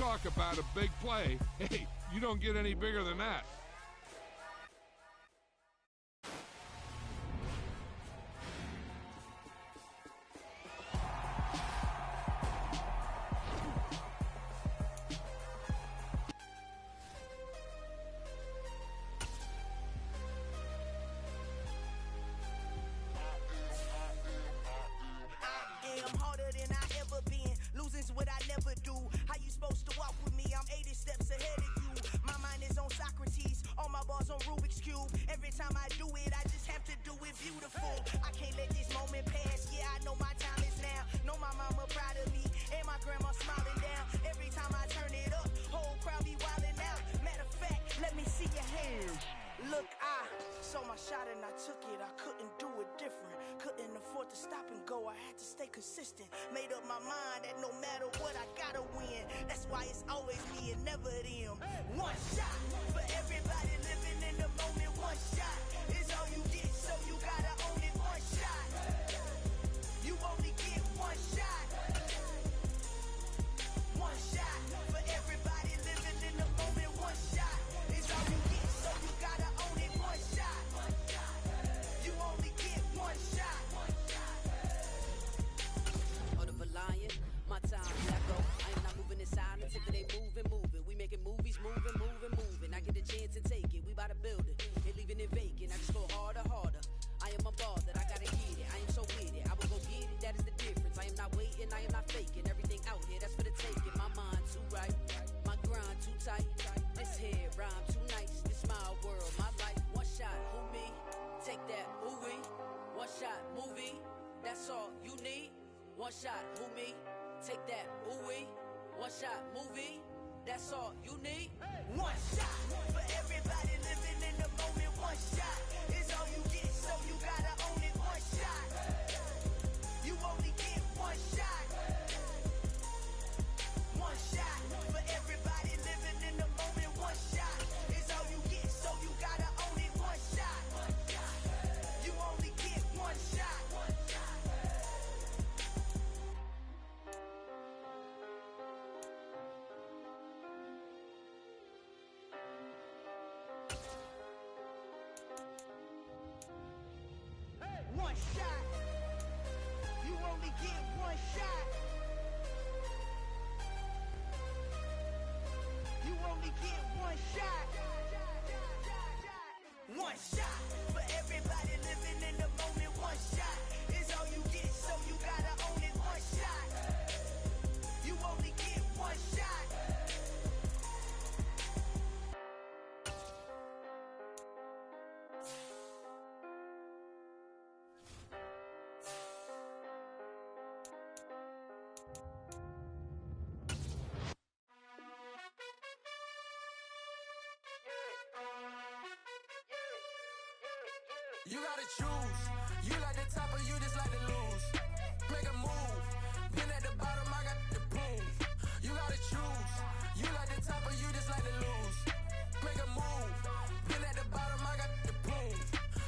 talk about a big play. Hey, you don't get any bigger than that. Losing's what I never do. How you supposed to walk with me? I'm 80 steps ahead of you. My mind is on Socrates, all my balls on Rubik's Cube. Every time I do it, I just have to do it beautiful. I can't let this moment pass. Yeah, I know my time is now. Know my mama proud of me, and my grandma smiling down. Every time I turn it up, whole crowd be wildin' out. Matter of fact, let me see your hands. Look, I saw my shot and I took it. I couldn't do it different. Couldn't afford to stop and go. I had to stay consistent. Made up my mind that no matter what, I gotta win. That's why it's always me and never them. One shot for everybody living in the moment. One shot is all you get, so you gotta own it. One shot. You only get one shot. One shot for everybody living in the moment. One shot is all you get, so you gotta own it. One shot. You only get one shot. Order of a lion, my time, here I go. I am not moving in silence if it ain't moving. We making movies, moving. I get a chance to take it, we bout to build it. Ain't leaving it vacant, I just go harder. I am a ball that I gotta get it. I am so with it, I will go get it, that is the difference. I am not waiting, I am not faking. Everything out here, that's for the taking. My mind too right, my grind too tight. This head rhyme too nice, this my world, my life. One shot, who me? Take that, ooh wee. One shot, movie, that's all you need. One shot, who me? Take that, ooh wee. One shot, movie, that's all you need. One shot for everybody living in the moment. One shot is all you get, so you gotta own it. One shot. You only get one shot. One shot for everybody living in the moment. One shot is all you get, so you gotta own it. One shot. You only get one shot. One shot. You only get one shot. You only get one shot. One shot for everybody living in the moment. One shot is all you get, so you gotta own it. One shot. You only get one shot. You gotta choose. You like the top or you just like to lose. Make a move. Been at the bottom, I got the proof. You gotta choose. You like the top or you just like to lose. Make a move. Been at the bottom, I got the proof.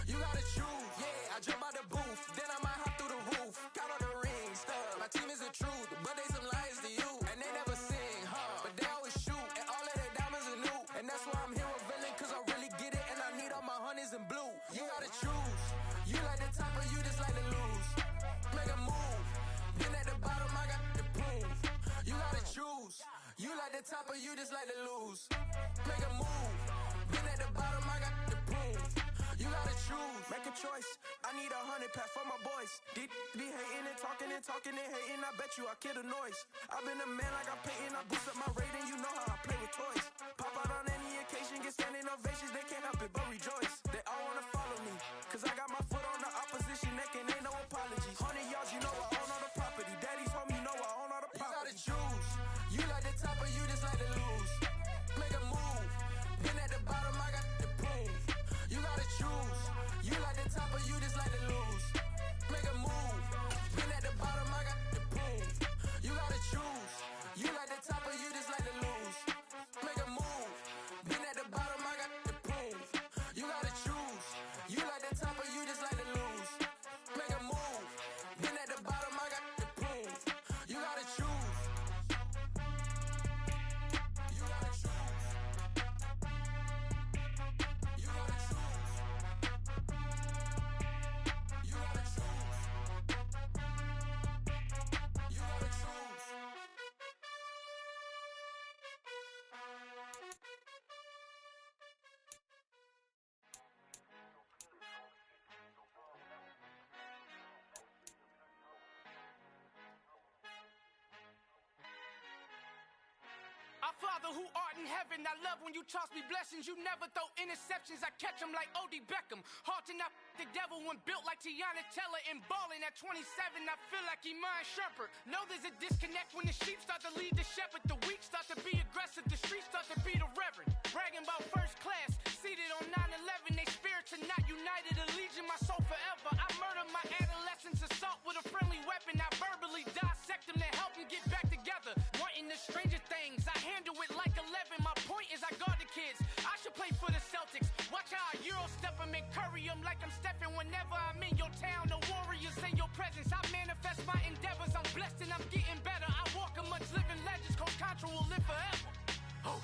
You gotta choose. Yeah, I jump out the booth. Then I might hop through the roof. Count all the rings. My team is the truth, but they some liars to you. And they never sing, but they always shoot. And all of their diamonds are new. And that's why I'm here revealing, cause I really get it. And I need all my honeys in blue. You gotta choose. You like the top or you just like to lose. Make a move. Been at the bottom, I got the proof. You gotta choose. You like the top or you just like to lose. Make a move. Been at the bottom, I got the proof. You gotta choose. Make a choice. I need 100 pack for my boys. Be hating and talking and hating. I bet you I kill the noise. I've been a man like I'm Peyton. I boost up my rating. You know how I play with toys. Pop out on any occasion, get standing ovations. They can't help it but rejoice. They all wanna follow me, cause I got my foot on the opposition neck and ain't no apologies. 100 yards, you know I own all the property. Daddy's home, you know I own all the property. You gotta choose. You like the top or you just like to lose. Make a move. Been at the bottom, I got the proof. You gotta choose. You like the top or you just like to lose. Make a move. Been at the bottom, I got the proof. You gotta choose. You like the top or you just like to lose. Make a move. Been at the bottom, I got the proof. You gotta choose. You like the top or you just like to lose. Make a move. Been at the bottom, I got the proof. You gotta choose. Father who art in heaven, I love when you toss me blessings. You never throw interceptions, I catch them like O.D. Beckham. Halting up the devil when built like Tiana Teller and balling at 27, I feel like Iman Shumpert. Know there's a disconnect when the sheep start to lead the shepherd. The weak start to be aggressive, the streets start to be the reverend. Bragging about first class, seated on 9/11. They spirits are not united, a legion, my soul forever. I murder my adolescence, assault with a friendly weapon. I verbally dissect them to help them get back together. Wanting the stranger things, I handle it like 11. My point is I guard the kids. I should play for the Celtics. Watch how I Euro step them and curry them like I'm stepping. Whenever I'm in your town, the warriors in your presence. I manifest my endeavors. I'm blessed and I'm getting better. I walk amongst living legends. Coach Contra will live forever. Oh.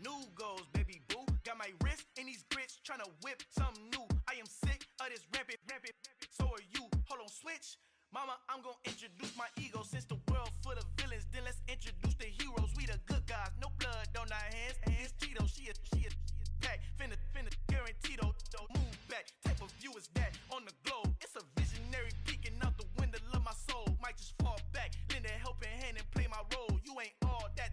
New goals, baby boo. Got my wrist in these grits, tryna whip something new. I am sick of this rampant. So are you. Hold on, switch. Mama, I'm gonna introduce my ego. Since the world full of villains, then let's introduce the heroes. We the good guys, no blood on our hands. It's Tito, she is back. Finna, guaranteed. Move back. Type of view is that on the globe? It's a visionary peeking out the window of my soul. Might just fall back, lend a helping hand and play my role. You ain't all that.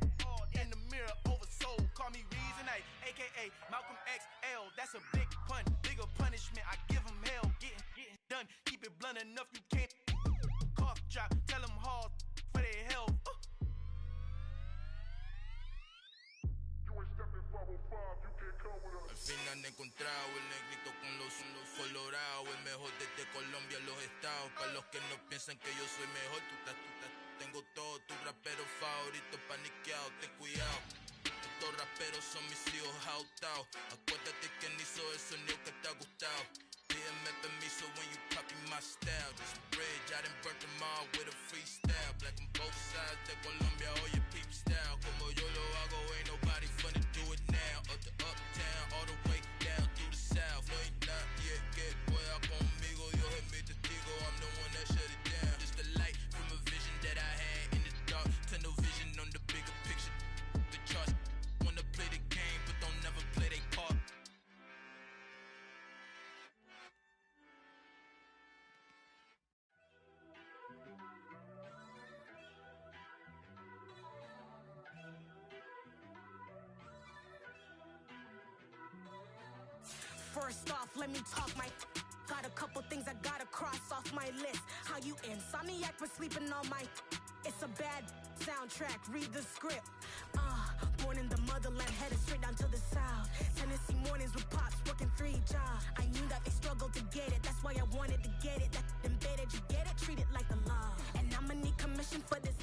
In the mirror, oversold. Call me Reason A, aka Malcolm XL. That's a big pun, bigger punishment. I give him hell. Getting done. Keep it blunt enough, you can't. Cough drop, tell them hard for their health. Al fin han encontrado el negrito con los colorados, el mejor desde Colombia, los estados. Para los que no piensan que yo soy mejor, tengo todo, tu rapero favorito paniqueado, ten cuidado. Estos raperos son mis hijos jautados. Acuérdate quien hizo el sonido que te ha gustado. Pídeme permiso when you copy my style. This bridge, I done burnt them all with a freestyle. Black on both sides de Colombia, oye peep style. Como yo lo hago, ain't nobody finna do it now. Up to uptown, all the way down through the south. No hay nadie que pueda conmigo, Dios es mi testigo. I'm the one that shut it down. Just the light from a vision that I had in the dark. Tunnel vision on the bigger picture. The charts wanna play the game, but don't never play their part. First off, let me talk my. Got a couple things I gotta cross off my list. How you insomniac for sleeping on my. It's a bad soundtrack, read the script. Born in the motherland, headed straight down to the south. Tennessee mornings with pops, working 3 jobs. I knew that they struggled to get it, that's why I wanted to get it. That embedded, you get it, treat it like the law. And I'ma need commission for this.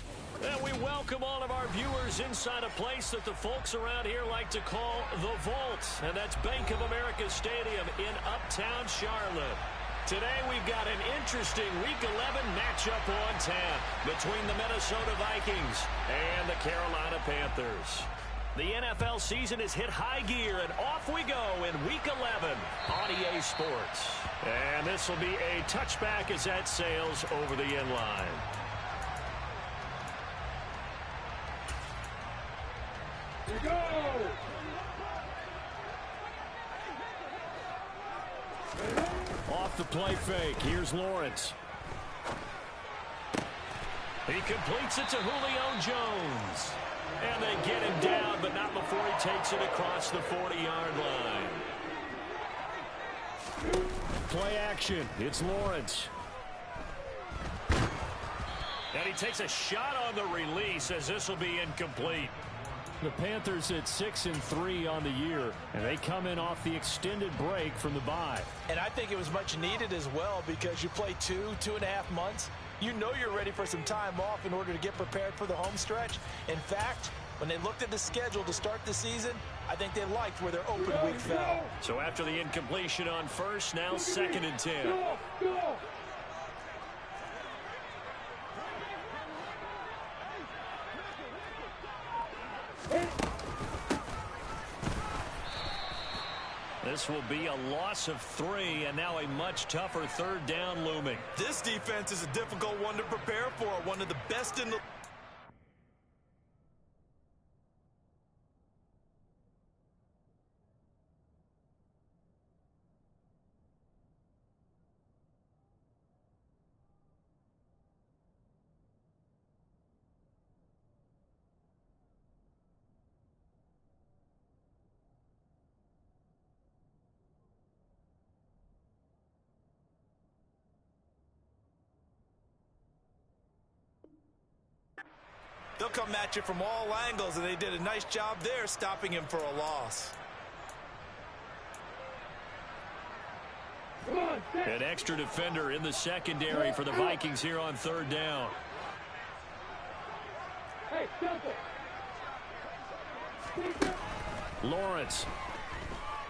And we welcome all of our viewers inside a place that the folks around here like to call the Vault. And that's Bank of America Stadium in Uptown Charlotte. Today we've got an interesting Week 11 matchup on tap between the Minnesota Vikings and the Carolina Panthers. The NFL season has hit high gear, and off we go in Week 11 on EA Sports. And this will be a touchback as that sails over the end line. Here we go! Off the play fake, here's Lawrence. He completes it to Julio Jones. And they get him down, but not before he takes it across the 40-yard line. Play action, it's Lawrence. And he takes a shot on the release as this will be incomplete. The Panthers at 6-3 on the year, and they come in off the extended break from the bye. And I think it was much needed as well because you play 2.5 months. You know you're ready for some time off in order to get prepared for the home stretch. In fact, when they looked at the schedule to start the season, I think they liked where their open week fell. So after the incompletion on first, now 2nd and 10. This will be a loss of 3, and now a much tougher 3rd down looming. This defense is a difficult one to prepare for, one of the best in the... They'll come at you from all angles, and they did a nice job there stopping him for a loss. An extra defender in the secondary for the Vikings here on third down. Lawrence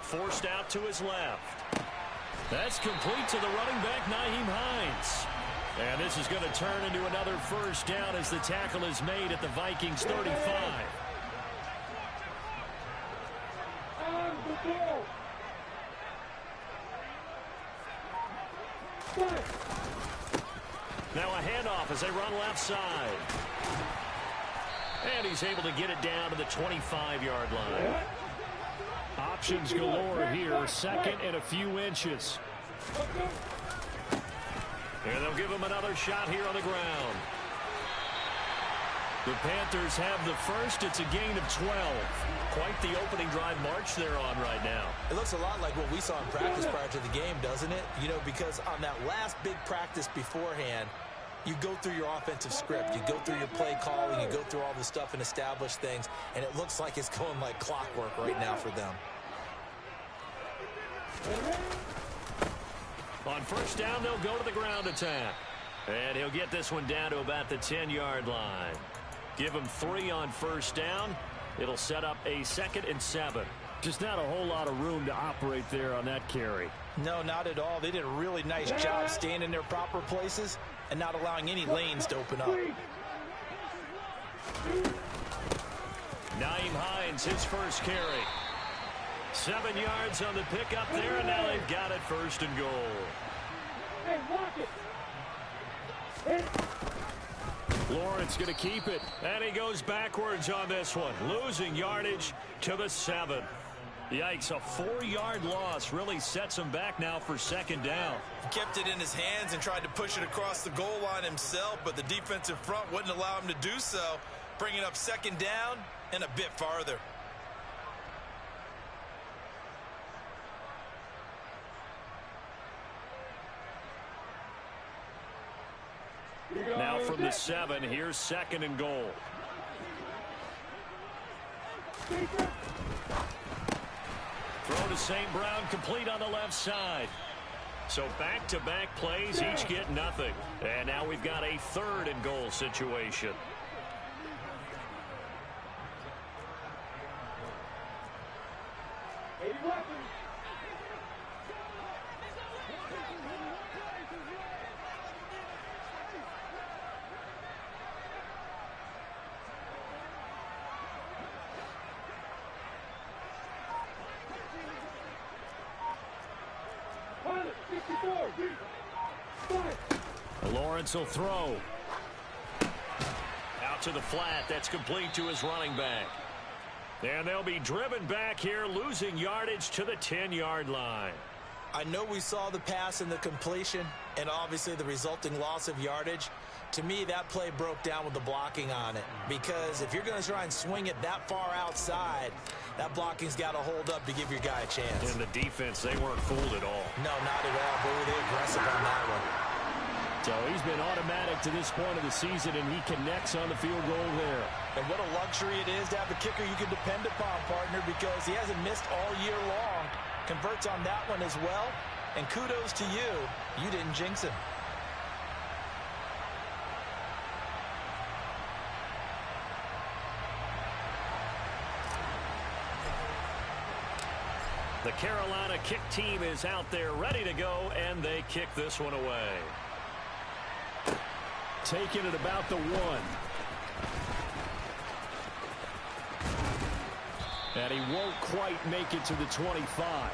forced out to his left. That's complete to the running back, Nyheim Hines. And this is going to turn into another first down as the tackle is made at the Vikings 35. Now a handoff as they run left side. And he's able to get it down to the 25-yard line. Options galore here, second and a few inches. And they'll give him another shot here on the ground. The Panthers have the first. It's a gain of 12. Quite the opening drive march they're on right now. It looks a lot like what we saw in practice prior to the game, doesn't it? You know, because on that last big practice beforehand, you go through your offensive script. You go through your play calling. You go through all the stuff and establish things. And it looks like it's going like clockwork right now for them. On first down, they'll go to the ground attack. And he'll get this one down to about the 10-yard line. Give him 3 on first down. It'll set up a 2nd and 7. Just not a whole lot of room to operate there on that carry. No, not at all. They did a really nice job staying in their proper places and not allowing any lanes to open up. Nyheim Hines, his first carry. 7 yards on the pickup there, and now they've got it 1st and goal. Lawrence going to keep it, and he goes backwards on this one, losing yardage to the 7. Yikes, a 4-yard loss really sets him back now for 2nd down. He kept it in his hands and tried to push it across the goal line himself, but the defensive front wouldn't allow him to do so, bringing up 2nd down and a bit farther. Now from the 7, here's 2nd and goal. Throw to St. Brown, complete on the left side. So back-to-back plays, each get nothing. And now we've got a 3rd and goal situation. Lawrence will throw. Out to the flat. That's complete to his running back. And they'll be driven back here, losing yardage to the 10-yard line. I know we saw the pass and the completion and obviously the resulting loss of yardage. To me, that play broke down with the blocking on it. Because if you're going to try and swing it that far outside, that blocking's got to hold up to give your guy a chance. And the defense, they weren't fooled at all. No, not at all. Boy, were they aggressive on that one. So he's been automatic to this point of the season, and he connects on the field goal there. And what a luxury it is to have a kicker you can depend upon, partner, because he hasn't missed all year long. Converts on that one as well. And kudos to you. You didn't jinx him. The Carolina kick team is out there ready to go, and they kick this one away. Taking it about the 1. And he won't quite make it to the 25.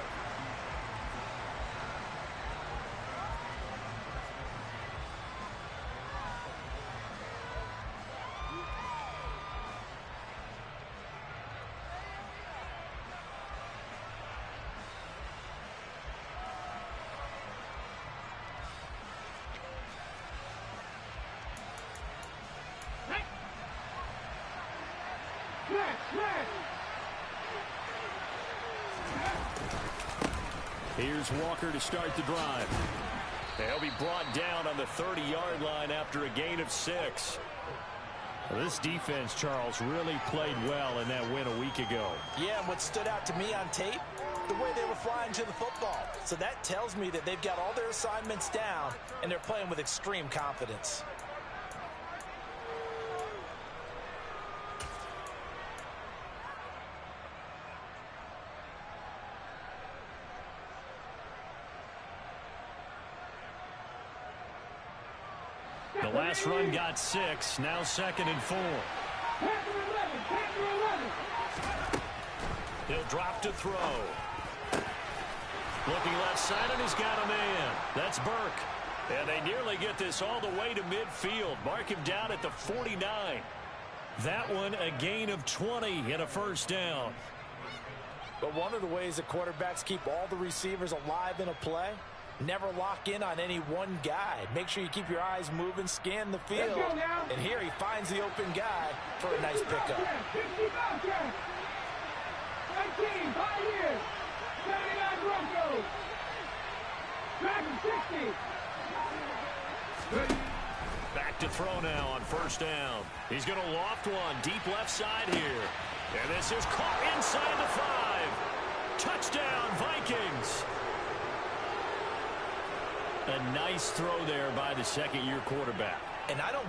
Here's Walker to start the drive. They'll be brought down on the 30-yard line after a gain of 6. Well, this defense, Charles, really played well in that win a week ago. Yeah, and what stood out to me on tape, the way they were flying to the football. So that tells me that they've got all their assignments down, and they're playing with extreme confidence. The last run got 6, now 2nd and 4. He'll drop to throw. Looking left side, and he's got a man. That's Burke. And they nearly get this all the way to midfield. Mark him down at the 49. That one a gain of 20 and a first down. But one of the ways that quarterbacks keep all the receivers alive in a play, never lock in on any one guy. Make sure you keep your eyes moving, scan the field. And here he finds the open guy for a nice pickup. 19, 5 years, 79 Broncos. Back to 60. Back to throw now on first down. He's going to loft one deep left side here. And this is caught inside the 5. Touchdown, Vikings. A nice throw there by the second-year quarterback. And I don't...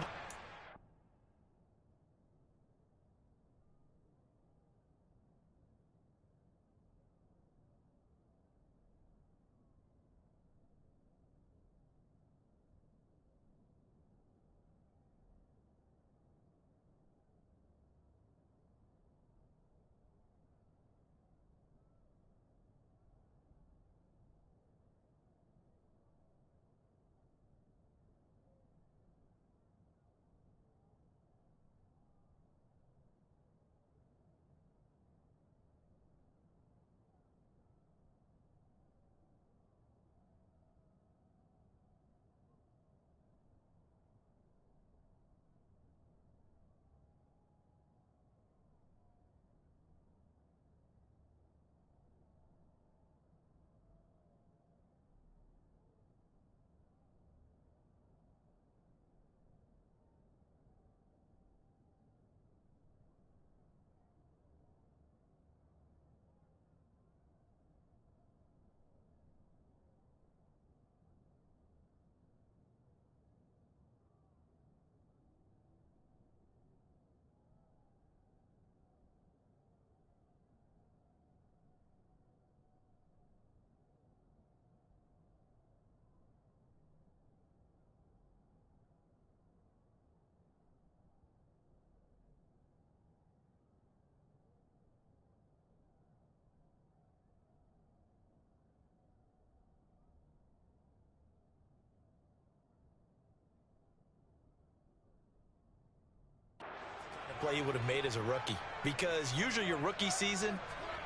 play he would have made as a rookie, because usually your rookie season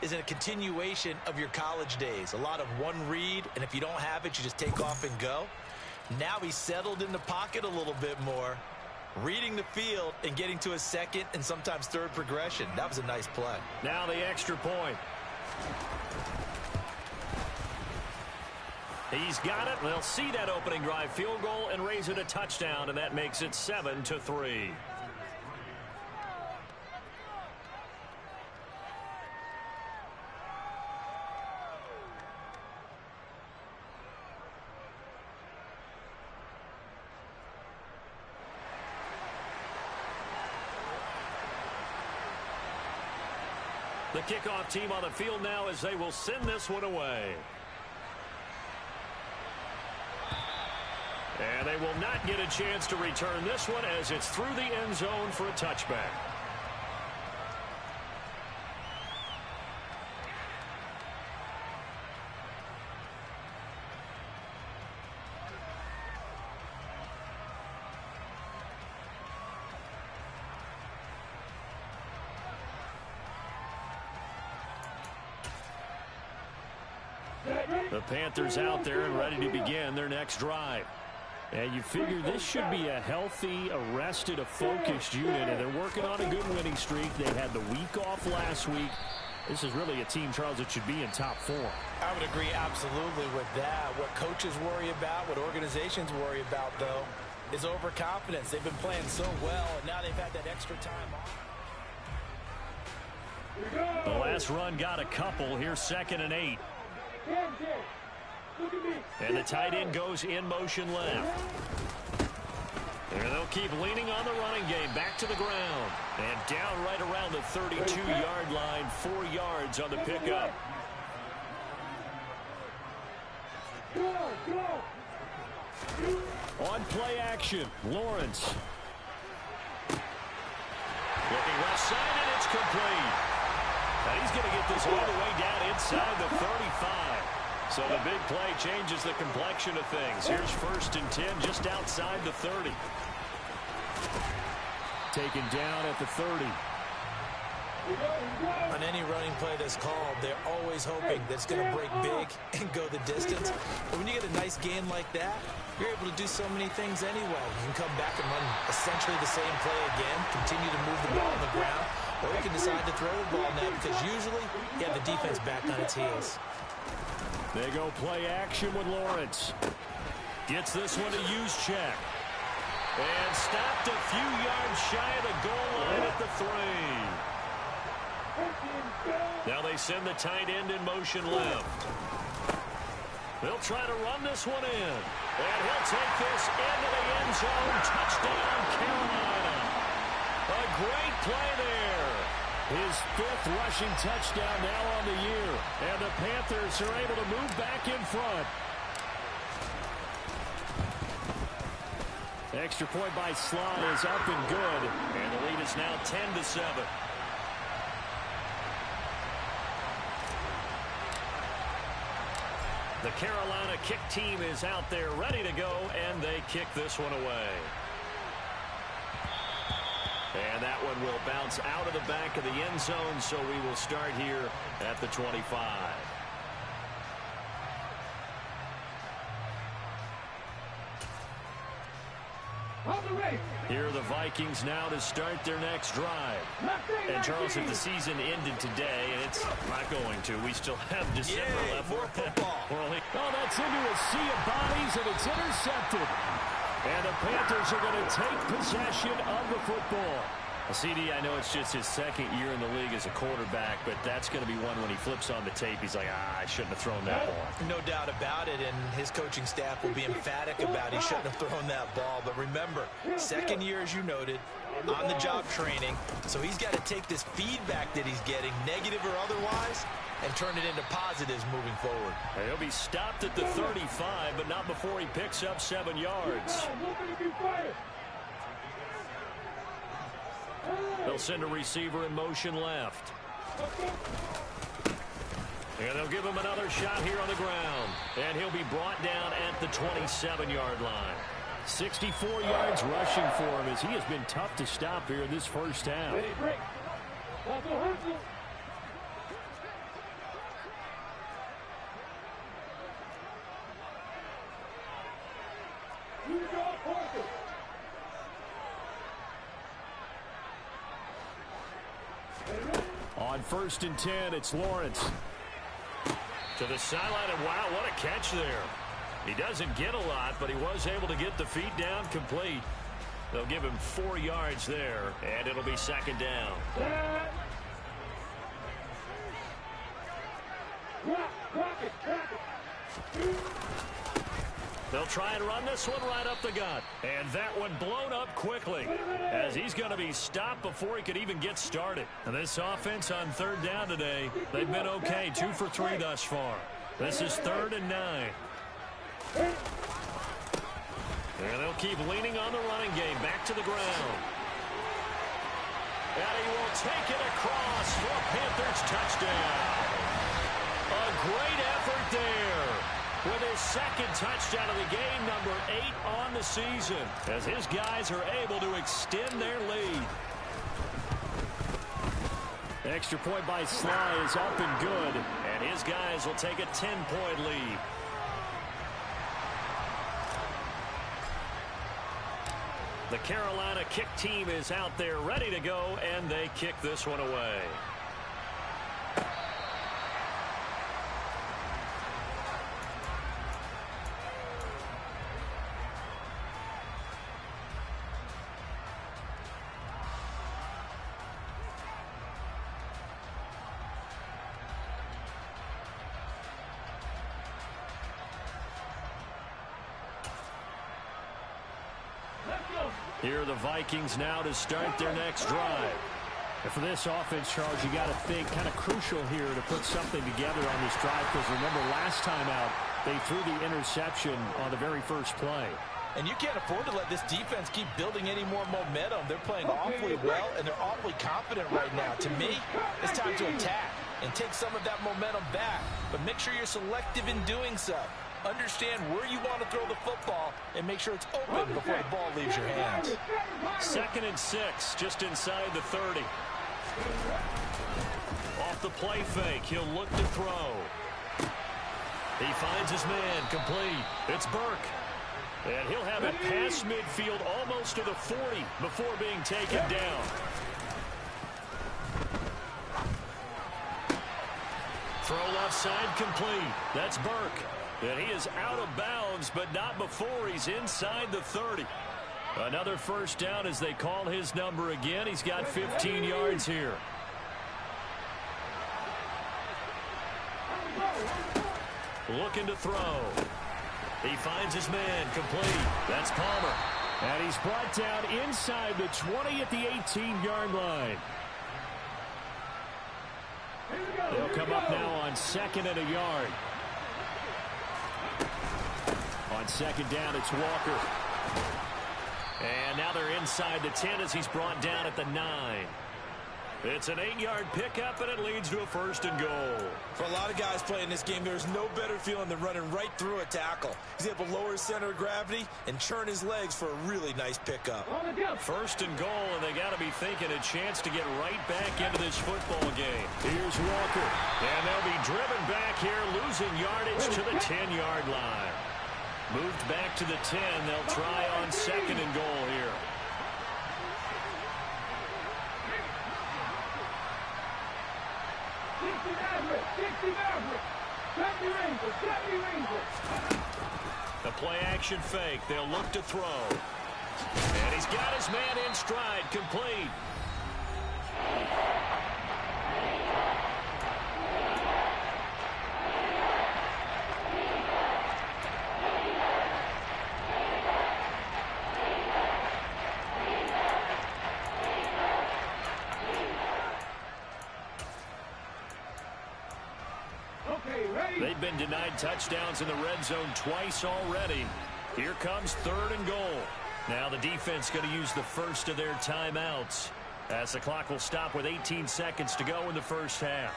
is a continuation of your college days. A lot of one read, and if you don't have it, you just take off and go. Now he's settled in the pocket a little bit more, reading the field and getting to a second and sometimes third progression. That was a nice play. Now the extra point. He's got it. They'll see that opening drive field goal and raise it a touchdown, and that makes it 7-3. The kickoff team on the field now as they will send this one away. And they will not get a chance to return this one as it's through the end zone for a touchback. The Panthers out there and ready to begin their next drive. And you figure this should be a healthy, a focused unit, and they're working on a good winning streak. They had the week off last week. This is really a team, Charles, that should be in top 4. I would agree absolutely with that. What coaches worry about, what organizations worry about, though, is overconfidence. They've been playing so well, and now they've had that extra time off. The last run got a couple. Here's 2nd and 8. And the tight end goes in motion left. And they'll keep leaning on the running game. Back to the ground. And down right around the 32-yard line. 4 yards on the pickup. On play action, Lawrence. Looking left side, and it's complete. Now he's going to get this all the way down inside the 35. So the big play changes the complexion of things. Here's 1st and 10 just outside the 30. Taken down at the 30. On any running play that's called, they're always hoping that it's going to break big and go the distance. But when you get a nice game like that, you're able to do so many things anyway. You can come back and run essentially the same play again, continue to move the ball on the ground, or you can decide to throw the ball now because usually you have the defense back on its heels. They go play action with Lawrence. Gets this one to use check. And stopped a few yards shy of the goal line at the 3. Now they send the tight end in motion left. They'll try to run this one in. And he'll take this into the end zone. Touchdown, Carolina. A great play there. His 5th rushing touchdown now on the year. And the Panthers are able to move back in front. Extra point by Slot is up and good. And the lead is now 10-7. The Carolina kick team is out there ready to go, and they kick this one away. And that one will bounce out of the back of the end zone, so we will start here at the 25. Here are the Vikings now to start their next drive. And Charles, if the season ended today, and it's not going to, we still have December left. More football. Oh, that's into a sea of bodies, and it's intercepted. And the Panthers are going to take possession of the football. CD, I know it's just his 2nd year in the league as a quarterback, but that's going to be one when he flips on the tape, he's like, I shouldn't have thrown that ball. No doubt about it, and his coaching staff will be emphatic about he shouldn't have thrown that ball. But remember, 2nd year, as you noted, on-the-job training, so he's got to take this feedback that he's getting, negative or otherwise, and turn it into positives moving forward. He'll be stopped at the 35, but not before he picks up 7 yards. They'll send a receiver in motion left. And they'll give him another shot here on the ground. And he'll be brought down at the 27-yard line. 64 yards rushing for him as he has been tough to stop here in this first half. On 1st and 10, it's Lawrence. To the sideline, and wow, what a catch there. He doesn't get a lot, but he was able to get the feet down complete. They'll give him 4 yards there, and it'll be 2nd down. They'll try and run this one right up the gut. And that one blown up quickly as he's going to be stopped before he could even get started. And this offense on 3rd down today, they've been okay. 2 for 3 thus far. This is 3rd and 9. And they'll keep leaning on the running game. Back to the ground. And he will take it across for a Panthers touchdown. A great effort there. With his 2nd touchdown of the game, number 8 on the season, as his guys are able to extend their lead. Extra point by Sly is up and good, and his guys will take a 10-point lead. The Carolina kick team is out there ready to go, and they kick this one away. Here are the Vikings now to start their next drive. And for this offense, Charles, you got to think kind of crucial here to put something together on this drive, because remember last time out they threw the interception on the very first play. And you can't afford to let this defense keep building any more momentum. They're playing awfully well, and they're awfully confident right now. To me, it's time to attack and take some of that momentum back. But make sure you're selective in doing so. Understand where you want to throw the football and make sure it's open before the ball leaves your hands. 2nd and 6, just inside the 30. Off the play fake, he'll look to throw. He finds his man, complete. It's Burke. And he'll have it past midfield almost to the 40 before being taken down. Throw left side complete. That's Burke. And he is out of bounds, but not before he's inside the 30. Another first down as they call his number again. He's got 15 yards here. Looking to throw. He finds his man, complete. That's Palmer. And he's brought down inside the 20 at the 18-yard line. They'll come up now on 2nd and a yard. On 2nd down, it's Walker. And now they're inside the 10 as he's brought down at the 9. It's an 8-yard pickup, and it leads to a 1st and goal. For a lot of guys playing this game, there's no better feeling than running right through a tackle. He's able to lower his center of gravity and churn his legs for a really nice pickup. 1st and goal, and they got to be thinking a chance to get right back into this football game. Here's Walker, and they'll be driven back here, losing yardage to the 10-yard line. Moved back to the 10. They'll try on 2nd and goal here. The play-action fake. They'll look to throw. And he's got his man in stride, complete. They've been denied touchdowns in the red zone twice already. Here comes 3rd and goal. Now the defense going to use the first of their timeouts, as the clock will stop with 18 seconds to go in the first half.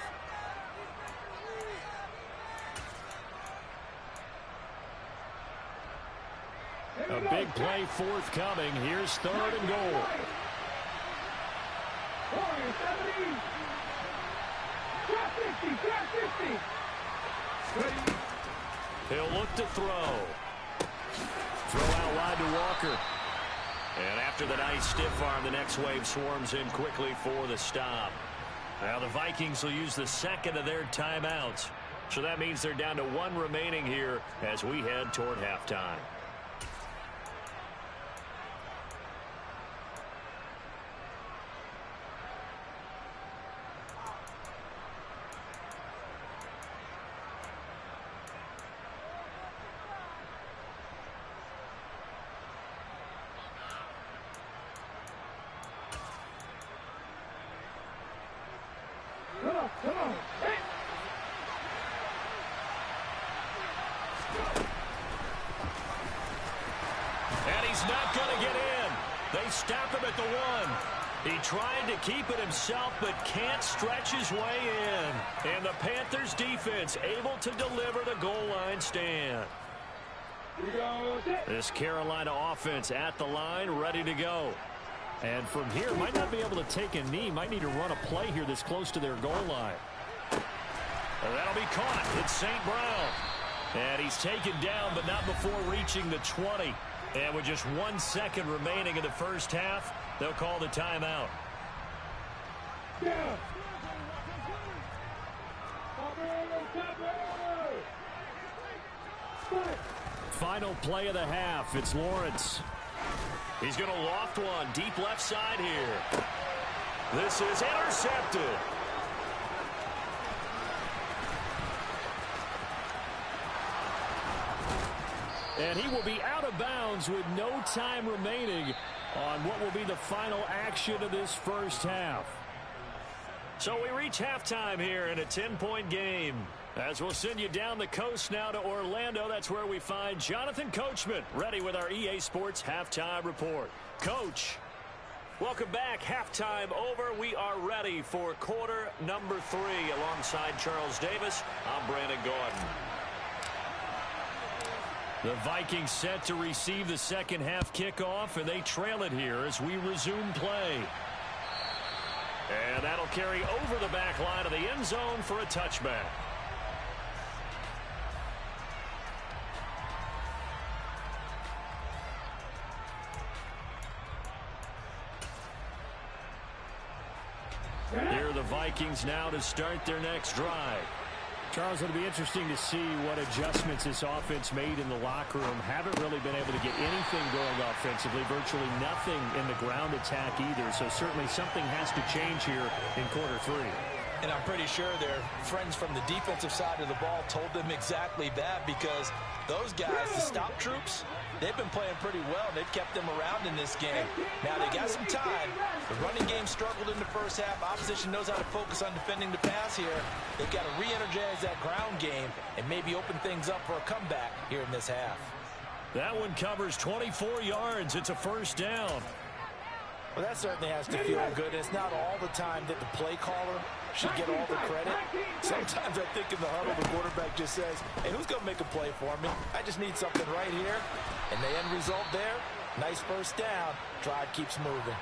A big play forthcoming. Here's 3rd and goal. He'll look to throw. Throw out wide to Walker. And after the nice stiff arm, the next wave swarms in quickly for the stop. Now the Vikings will use the 2nd of their timeouts. So that means they're down to 1 remaining here as we head toward halftime. Come on. Hey. And he's not going to get in. They stop him at the 1. He tried to keep it himself, but can't stretch his way in. And the Panthers defense able to deliver the goal line stand. This Carolina offense at the line, ready to go. And from here, might not be able to take a knee. Might need to run a play here this close to their goal line. And that'll be caught. It's St. Brown. And he's taken down, but not before reaching the 20. And with just 1 second remaining in the first half, they'll call the timeout. Yeah. Final play of the half. It's Lawrence. He's going to loft one deep left side here. This is intercepted. And he will be out of bounds with no time remaining on what will be the final action of this first half. So we reach halftime here in a 10-point game. As we'll send you down the coast now to Orlando, that's where we find Jonathan Coachman ready with our EA Sports Halftime Report. Coach, welcome back. Halftime over. We are ready for quarter number 3. Alongside Charles Davis, I'm Brandon Gordon. The Vikings set to receive the second half kickoff, and they trail it here as we resume play. And that'll carry over the back line of the end zone for a touchback. Here are the Vikings now to start their next drive. Charles, it'll be interesting to see what adjustments this offense made in the locker room. Haven't really been able to get anything going offensively, virtually nothing in the ground attack either. So certainly something has to change here in quarter 3. And I'm pretty sure their friends from the defensive side of the ball told them exactly that, because those guys, the stop troops, they've been playing pretty well. They've kept them around in this game. Now they got some time. The running game struggled in the first half. Opposition knows how to focus on defending the pass here. They've got to re-energize that ground game and maybe open things up for a comeback here in this half. That one covers 24 yards. It's a first down. Well, that certainly has to feel good. It's not all the time that the play caller should get all the credit. Sometimes I think in the huddle, the quarterback just says, hey, who's going to make a play for me? I just need something right here. And the end result there, nice first down. Drive keeps moving.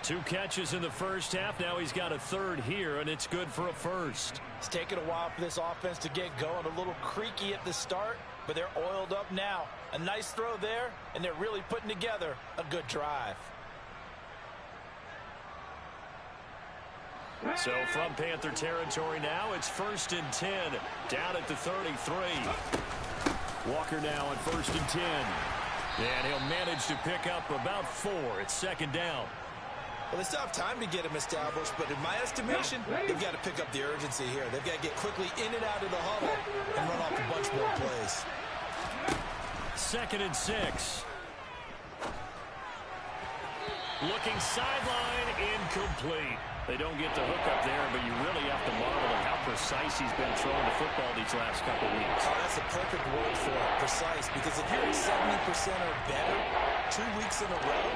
2 catches in the first half. Now he's got a third here, and it's good for a first. It's taken a while for this offense to get going. A little creaky at the start, but they're oiled up now. A nice throw there, and they're really putting together a good drive. So from Panther territory now, it's 1st and 10, down at the 33. Walker now on 1st and 10. And he'll manage to pick up about 4. It's 2nd down. Well, they still have time to get him established, but in my estimation, they've got to pick up the urgency here. They've got to get quickly in and out of the huddle and run off a bunch more plays. 2nd and 6. Looking sideline, incomplete. They don't get the hook up there, but you really have to marvel at how precise he's been throwing the football these last couple weeks. Oh, that's a perfect word for it, precise, because if you're at 70% or better 2 weeks in a row,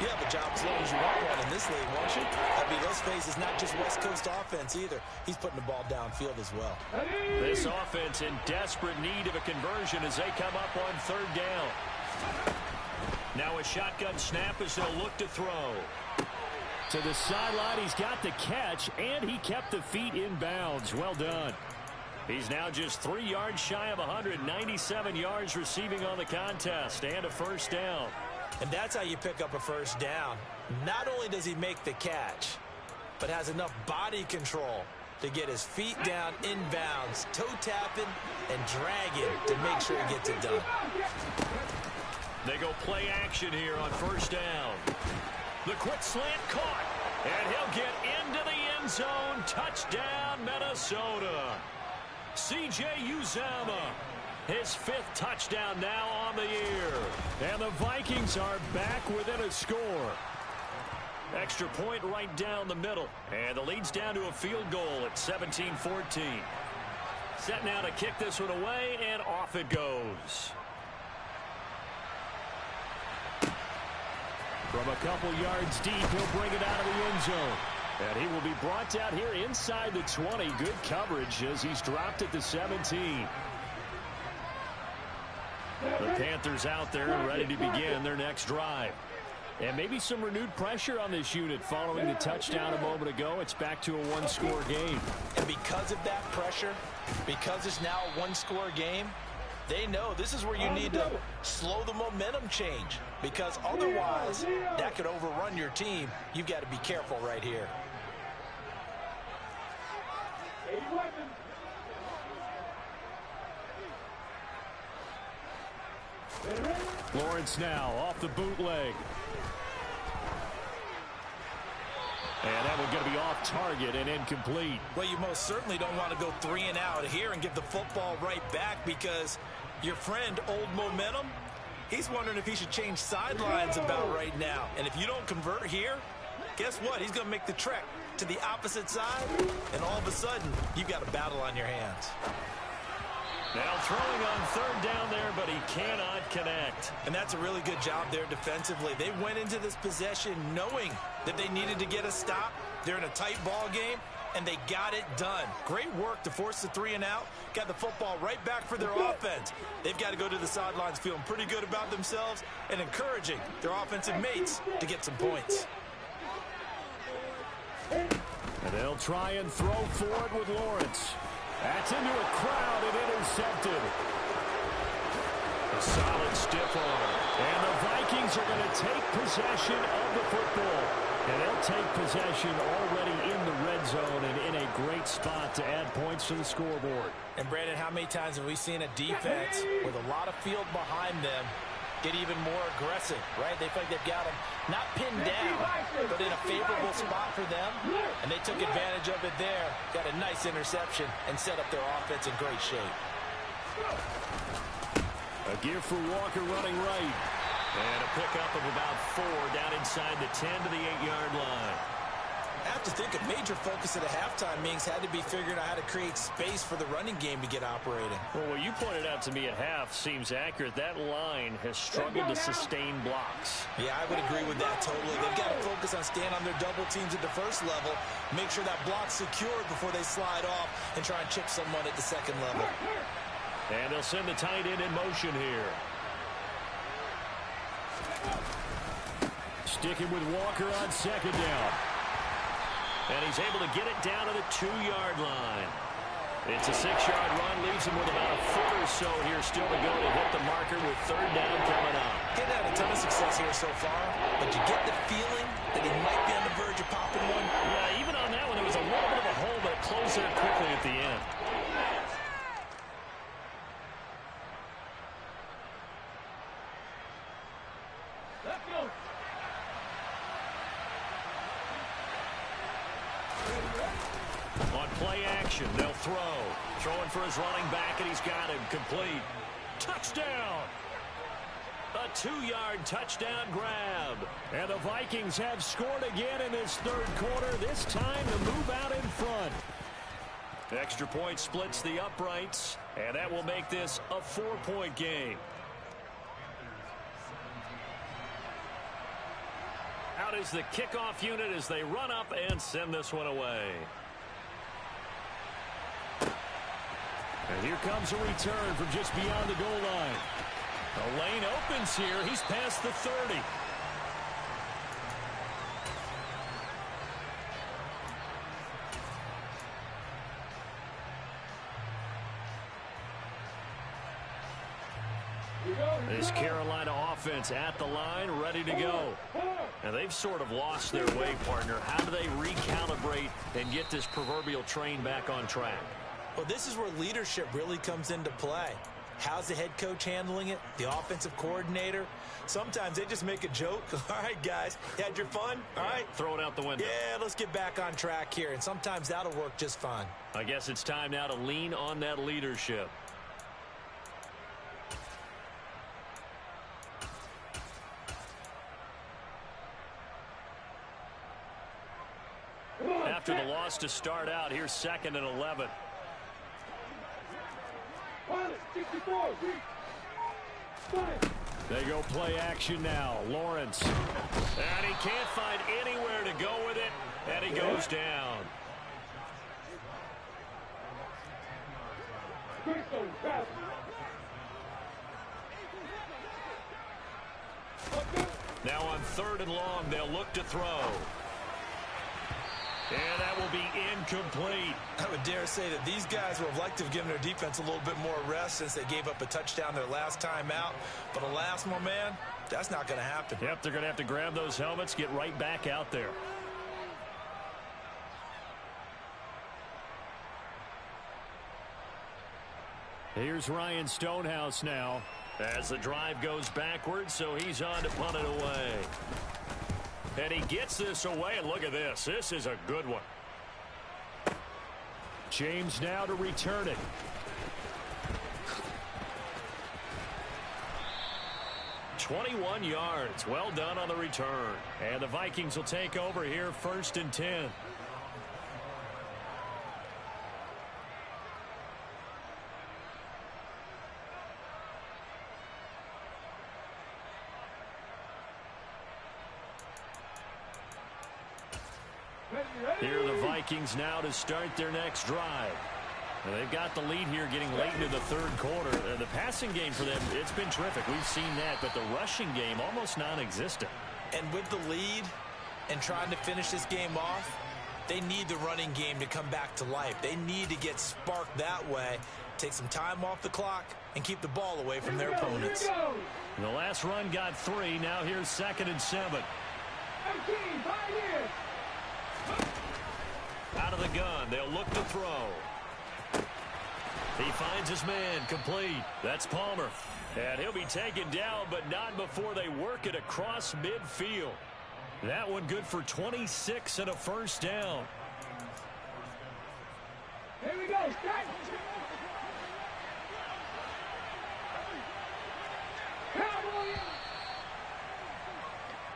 you have a job as long as you want one in this league, won't you? I mean, let's face it, it's not just West Coast offense either. He's putting the ball downfield as well. This offense in desperate need of a conversion as they come up on 3rd down. Now a shotgun snap as they'll look to throw. To the sideline, he's got the catch, and he kept the feet in bounds. Well done. He's now just 3 yards shy of 197 yards receiving on the contest, and a first down. And that's how you pick up a first down. Not only does he make the catch, but has enough body control to get his feet down in bounds, toe tapping and dragging to make sure he gets it done. They go play action here on 1st down. The quick slant caught, and he'll get into the end zone. Touchdown, Minnesota. C.J. Uzomah, his 5th touchdown now on the year. And the Vikings are back within a score. Extra point right down the middle, and the lead's down to a field goal at 17-14. Set now to kick this one away, and off it goes. From a couple yards deep, he'll bring it out of the end zone. And he will be brought down here inside the 20. Good coverage as he's dropped at the 17. The Panthers out there and ready to begin their next drive. And maybe some renewed pressure on this unit following the touchdown a moment ago. It's back to a 1-score game. And because of that pressure, because it's now a 1-score game, they know this is where you need to slow the momentum change, because otherwise that could overrun your team. You've got to be careful right here. Lawrence now off the bootleg. And that one's going to be off target and incomplete. Well, you most certainly don't want to go 3 and out here and give the football right back, because your friend, Old Momentum, He's wondering if he should change sidelines about right now. And if you don't convert here, guess what? He's going to make the trek to the opposite side, and all of a sudden, you've got a battle on your hands. Now throwing on third down there, but he cannot connect. And that's a really good job there defensively. They went into this possession knowing that they needed to get a stop. They're in a tight ball game, and they got it done. Great work to force the 3 and out. Got the football right back for their offense. They've got to go to the sidelines feeling pretty good about themselves and encouraging their offensive mates to get some points. And they'll try and throw forward with Lawrence. That's into a crowd and intercepted. A solid stiff arm. And the Vikings are going to take possession of the football. And they'll take possession already in the red zone and in a great spot to add points to the scoreboard. And Brandon, how many times have we seen a defense with a lot of field behind them get even more aggressive, right? They feel like they've got them not pinned down, but in a favorable spot for them. And they took advantage of it there. Got a nice interception and set up their offense in great shape. A give for Walker running right. And a pickup of about 4 down inside the 10 to the 8-yard line. I have to think a major focus at a halftime means had to be figuring out how to create space for the running game to get operating. Well, what you pointed out to me at half seems accurate. That line has struggled to sustain blocks. Yeah, I would agree with that totally. They've got to focus on staying on their double teams at the first level, make sure that block's secured before they slide off and try and chip someone at the second level. And they'll send the tight end in motion here. Sticking with Walker on second down. And he's able to get it down to the 2-yard line. It's a 6-yard run, leaves him with about a foot or so here still to go to hit the marker with third down coming up. Getting had a ton of success here so far, but you get the feeling that he might be on the verge of popping one. Yeah, even on that one, it was a little bit of a hole, but it closed there quickly at the end. Let's go. On play action, they'll throw. Throwing for his running back, and he's got him complete. Touchdown! A 2-yard touchdown grab. And the Vikings have scored again in this third quarter, this time to move out in front. Extra point splits the uprights, and that will make this a 4-point game. Out is the kickoff unit as they run up and send this one away. And here comes a return from just beyond the goal line. The lane opens here. He's past the 30. This Carolina offense at the line, ready to go. And they've sort of lost their way, partner. How do they recalibrate and get this proverbial train back on track? Well, this is where leadership really comes into play. How's the head coach handling it? The offensive coordinator? Sometimes they just make a joke. All right, guys, you had your fun? All right. Throw it out the window. Yeah, let's get back on track here. And sometimes that'll work just fine. I guess it's time now to lean on that leadership. After the loss to start out, here's 2nd and 11. 64. They go play action now. Lawrence. And he can't find anywhere to go with it. And he goes down. Now on 3rd and long, they'll look to throw. And that will be incomplete. I would dare say that these guys would have liked to have given their defense a little bit more rest since they gave up a touchdown their last time out. But alas, my man, that's not going to happen. Yep, they're going to have to grab those helmets, get right back out there. Here's Ryan Stonehouse now as the drive goes backwards, so he's on to punt it away. And he gets this away, and look at this. This is a good one. James now to return it. 21 yards. Well done on the return. And the Vikings will take over here, 1st and 10. Here are the Vikings now to start their next drive. And they've got the lead here getting late into the 3rd quarter. The passing game for them, it's been terrific. We've seen that, but the rushing game almost non-existent. And with the lead and trying to finish this game off, they need the running game to come back to life. They need to get sparked that way, take some time off the clock, and keep the ball away from their opponents. The last run got 3. Now here's 2nd and 7. Out of the gun, they'll look to throw. He finds his man, complete. That's Palmer. And he'll be taken down, but not before they work it across midfield. That one good for 26 and a 1st down. Here we go, start.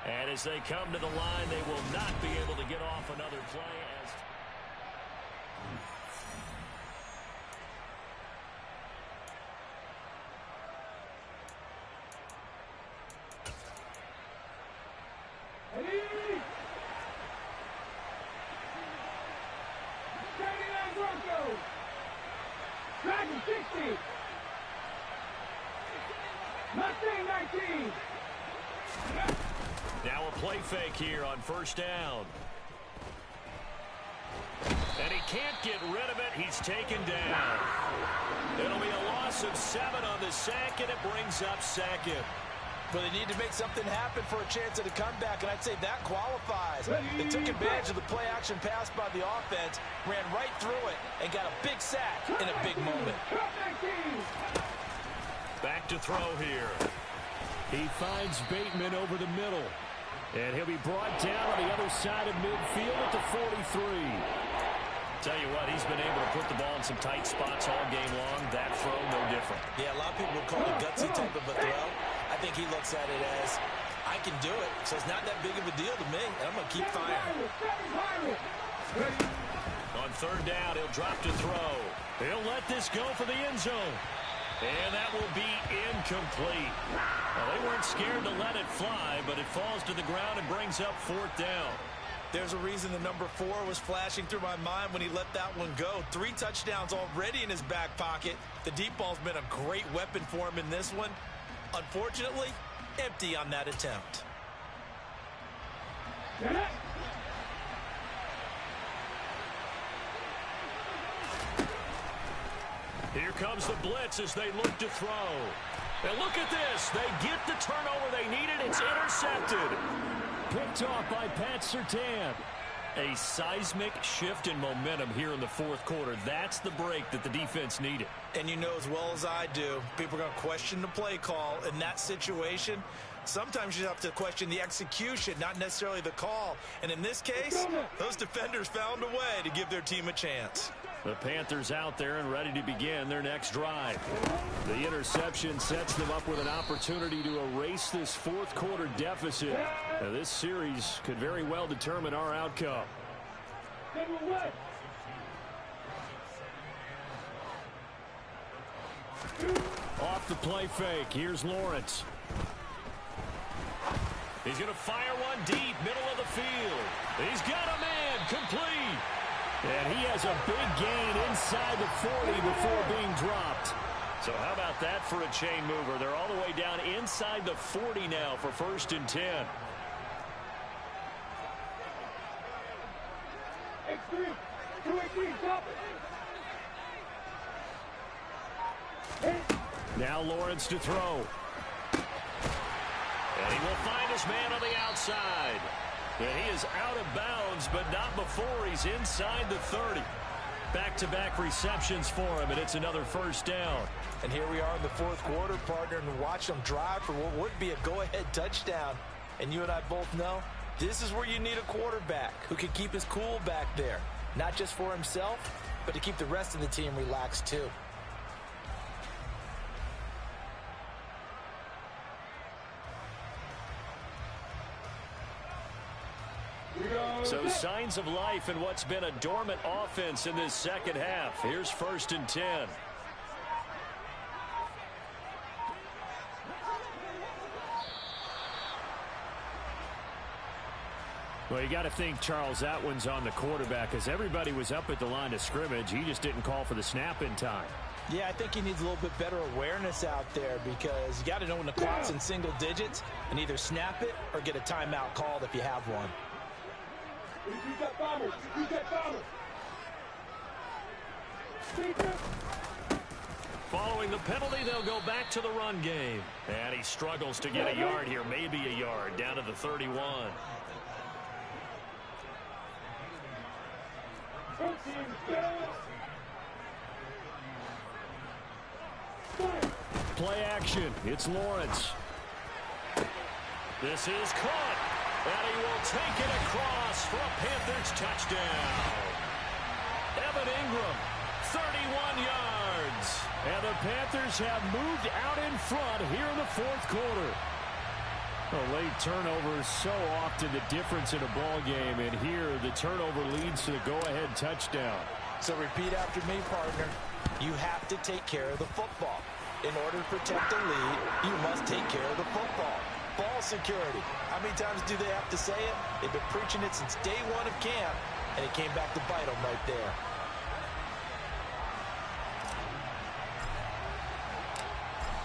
And as they come to the line, they will not be able to get off another play. Dragon 60. Mustang 19. Now a play fake here on 1st down. And he can't get rid of it. He's taken down. It'll be a loss of 7 on the sack, and it brings up 2nd. But they need to make something happen for a chance at a comeback, and I'd say that qualifies. They took advantage of the play-action pass by the offense, ran right through it, and got a big sack in a big moment. Back to throw here. He finds Bateman over the middle. And he'll be brought down on the other side of midfield at the 43. Tell you what, he's been able to put the ball in some tight spots all game long. That throw, no different. Yeah, a lot of people would call it a gutsy type of a throw. I think he looks at it as, I can do it, so it's not that big of a deal to me, and I'm going to keep firing. On 3rd down, he'll drop to throw. He'll let this go for the end zone. And that will be incomplete. Well, they weren't scared to let it fly, but it falls to the ground and brings up 4th down. There's a reason the number 4 was flashing through my mind when he let that one go. 3 touchdowns already in his back pocket. The deep ball's been a great weapon for him in this one. Unfortunately, empty on that attempt. Here comes the blitz as they look to throw. And look at this. They get the turnover they needed. It's intercepted. Picked off by Pat Surtain. A seismic shift in momentum here in the 4th quarter. That's the break that the defense needed. And you know as well as I do, people are going to question the play call in that situation. Sometimes you have to question the execution, not necessarily the call. And in this case, those defenders found a way to give their team a chance. The Panthers out there and ready to begin their next drive. The interception sets them up with an opportunity to erase this 4th quarter deficit. Now, this series could very well determine our outcome. Off the play fake. Here's Lawrence. He's going to fire one deep, middle of the field. He's got a man, complete. And he has a big gain inside the 40 before being dropped. So how about that for a chain mover? They're all the way down inside the 40 now for 1st and 10. Now Lawrence to throw. And he will find his man on the outside. And he is out of bounds, but not before he's inside the 30. Back-to-back receptions for him, and it's another 1st down. And here we are in the 4th quarter, partner, and watch them drive for what would be a go-ahead touchdown. And you and I both know this is where you need a quarterback who can keep his cool back there. Not just for himself, but to keep the rest of the team relaxed too. So signs of life in what's been a dormant offense in this second half. Here's 1st and 10. Well, you got to think, Charles, that one's on the quarterback because everybody was up at the line of scrimmage. He just didn't call for the snap in time. Yeah, I think he needs a little bit better awareness out there because you got to know when the clock's in single digits and either snap it or get a timeout called if you have one. Following the penalty, they'll go back to the run game. And he struggles to get a yard here, maybe a yard, down to the 31. Play action. It's Lawrence. This is caught. And he will take it across for a Panthers touchdown. Evan Ingram, 31 yards. And the Panthers have moved out in front here in the 4th quarter. A late turnover is so often the difference in a ball game, and here the turnover leads to the go-ahead touchdown. So repeat after me, partner. You have to take care of the football. In order to protect the lead, you must take care of the football. Ball security. How many times do they have to say it? They've been preaching it since day one of camp, and it came back to bite them right there.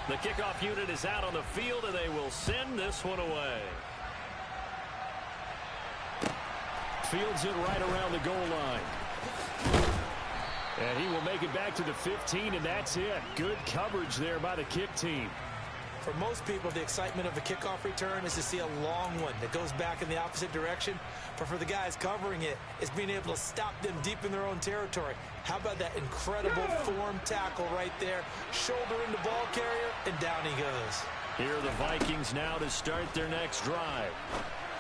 The kickoff unit is out on the field, and they will send this one away. Fields it right around the goal line. And he will make it back to the 15, and that's it. Good coverage there by the kick team. For most people, the excitement of a kickoff return is to see a long one that goes back in the opposite direction. But for the guys covering it, it's being able to stop them deep in their own territory. How about that incredible form tackle right there? Shoulder into ball carrier, and down he goes. Here are the Vikings now to start their next drive.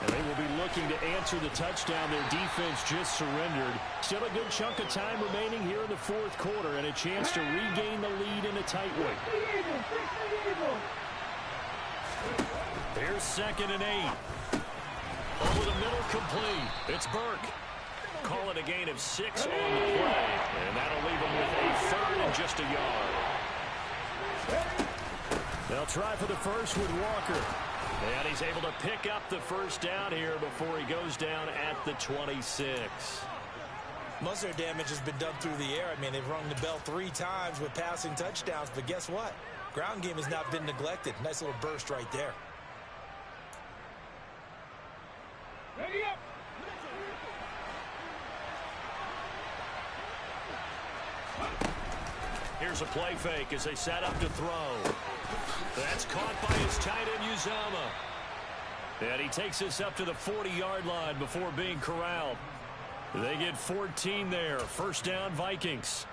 And they will be looking to answer the touchdown their defense just surrendered. Still a good chunk of time remaining here in the 4th quarter and a chance to regain the lead in a tight one. Here's 2nd and 8. Over the middle, complete. It's Burke. Call it a gain of 6 on the play. And that'll leave them with a 3rd and just a yard. They'll try for the first with Walker. And he's able to pick up the first down here before he goes down at the 26. Most of their damage has been done through the air. I mean, they've rung the bell 3 times with passing touchdowns. But guess what? Ground game has not been neglected. Nice little burst right there. Ready up. Here's a play fake as they set up to throw. That's caught by his tight end, Uzama. And he takes this up to the 40-yard line before being corralled. They get 14 there. First down, Vikings.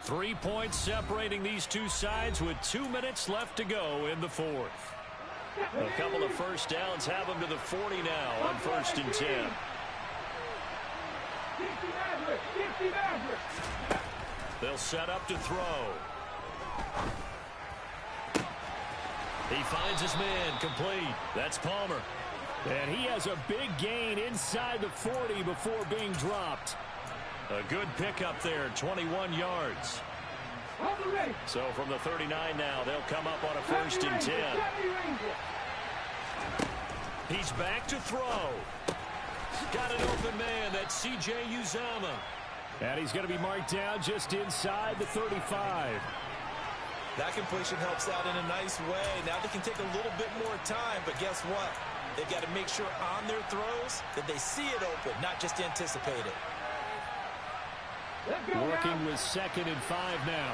Three points separating these two sides with 2 minutes left to go in the 4th. A couple of first downs have them to the 40 now on 1st and 10. They'll set up to throw. He finds his man, complete. That's Palmer. And he has a big gain inside the 40 before being dropped. A good pickup there, 21 yards. So from the 39 now, they'll come up on a 1st and 10. He's back to throw. Got an open man. That's C.J. Uzama. And he's going to be marked down just inside the 35. That completion helps out in a nice way. Now they can take a little bit more time, but guess what? They've got to make sure on their throws that they see it open, not just anticipate it. Working with 2nd and 5 now.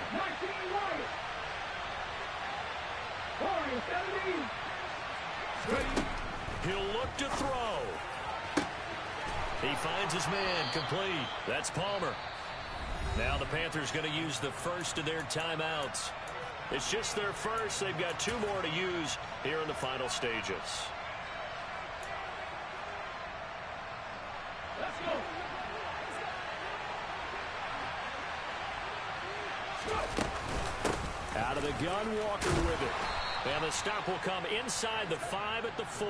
He'll look to throw. He finds his man, complete. That's Palmer. Now the Panthers going to use the first of their timeouts. It's just their first. They've got 2 more to use here in the final stages. Let's go. Out of the gun, Walker with it. And the stop will come inside the 5 at the 4.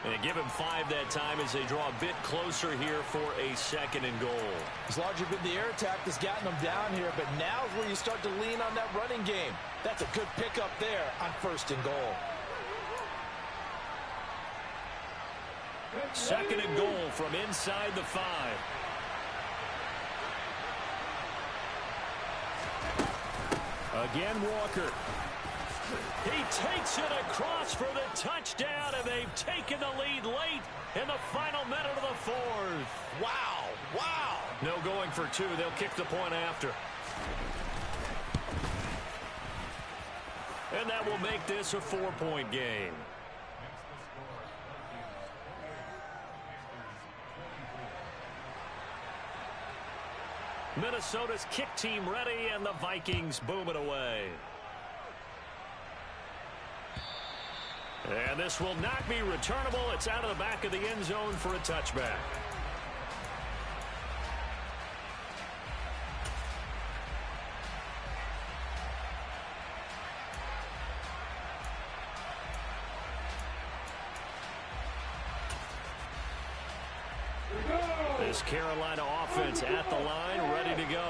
And give him 5 that time as they draw a bit closer here for a 2nd and goal. It's largely been the air attack that's gotten them down here, but now is where you start to lean on that running game. That's a good pickup there on 1st and goal. 2nd and goal from inside the 5. Again, Walker. He takes it across for the touchdown, and they've taken the lead late in the final minute of the 4th. Wow, wow. No going for 2. They'll kick the point after. And that will make this a 4-point game. Minnesota's kick team ready, and the Vikings boom it away. And this will not be returnable. It's out of the back of the end zone for a touchback. This Carolina offense at the line, ready to go.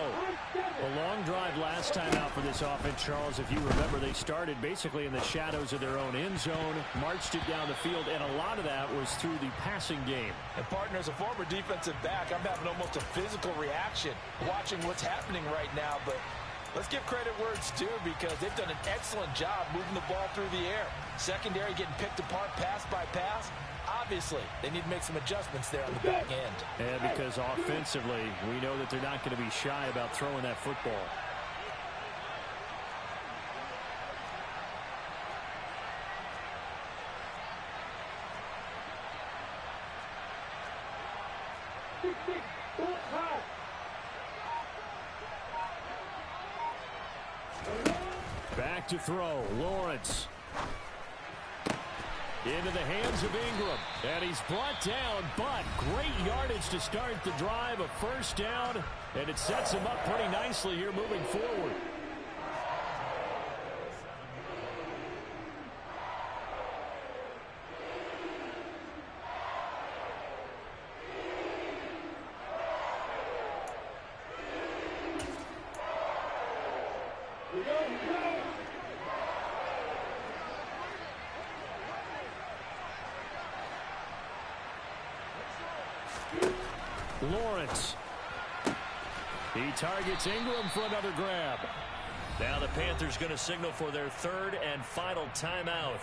A long drive last time out for this offense, Charles. If you remember, they started basically in the shadows of their own end zone, marched it down the field, and a lot of that was through the passing game. And partner, as a former defensive back, I'm having almost a physical reaction watching what's happening right now. But let's give credit where it's due, because they've done an excellent job moving the ball through the air. Secondary getting picked apart pass by pass. Obviously, they need to make some adjustments there on the back end. And because offensively, we know that they're not going to be shy about throwing that football. Back to throw, Lawrence. Into the hands of Ingram. And he's brought down, but great yardage to start the drive. A 1st down, and it sets him up pretty nicely here moving forward. Lawrence. He targets Ingram for another grab. Now the Panthers going to signal for their 3rd and final timeout,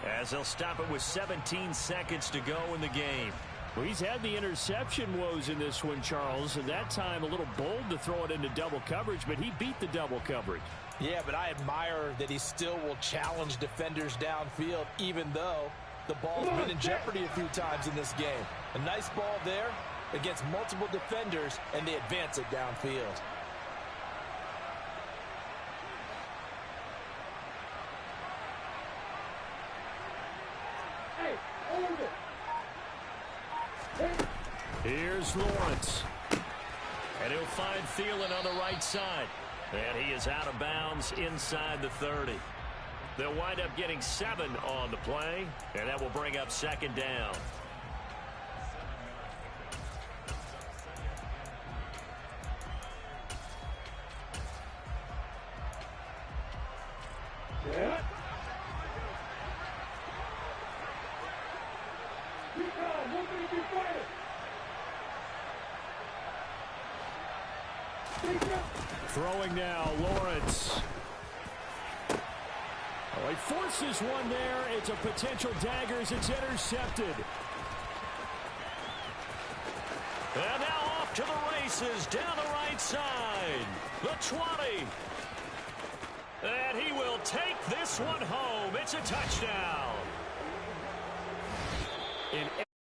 as they'll stop it with 17 seconds to go in the game. Well, he's had the interception woes in this one, Charles, and that time a little bold to throw it into double coverage, but he beat the double coverage. Yeah, but I admire that he still will challenge defenders downfield, even though the ball's been in jeopardy a few times in this game. A nice ball there against multiple defenders, and they advance it downfield. Here's Lawrence. And he'll find Thielen on the right side. And he is out of bounds inside the 30. They'll wind up getting 7 on the play, and that will bring up 2nd down. Throwing now, Lawrence. Oh, he forces one there. It's a potential dagger as it's intercepted. And now off to the races down the right side. The 20. And he will take this one home. It's a touchdown.